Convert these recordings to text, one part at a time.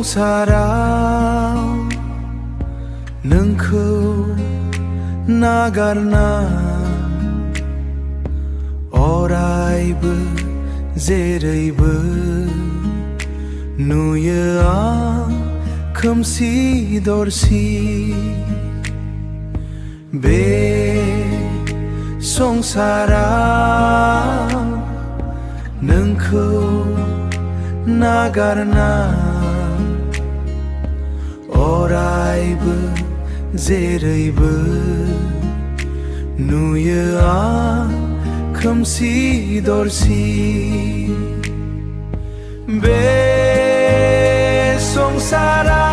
संसाराव नोंखौ नागारना अरायबो जेरैबो नुयो आं खोमसि दरसि बे संसाराव नोंखौ नागारना अरायबो जेरैबो नुयो आं खोमसि दरसि बे संसाराव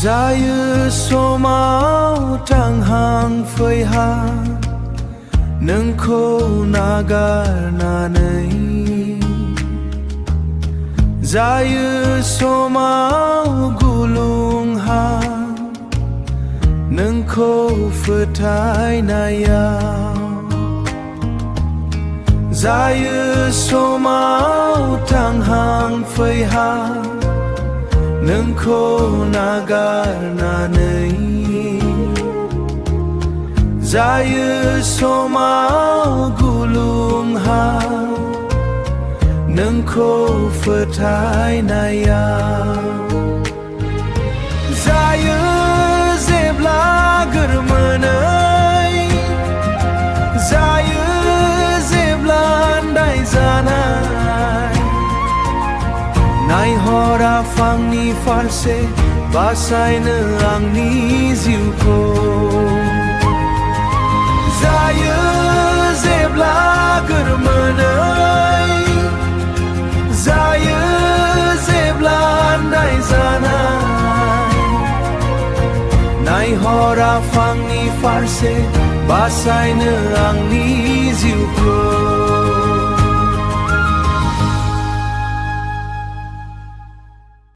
जायो समाव थांहां फैहां नोंखौ नागारनानै जायो समाव गुलुंहां नोंखौ फोथायनायाव जायो समाव थांहां फैहां नोंखौ नागारनानै जायो समाव गुलुंहां नोंखौ फोथायनायाव जायो जेब्ला गोरमोनै जायो जेब्ला आन्दाय जानाय नायहर आफांनि फारसे बासायनो आंनि जिउखौ जायो जेब्ला गोरमोनै जायो जेब्ला आन्दाय जानाय नायहर आफांनि फारसे बासायनो आंनि जिउखौ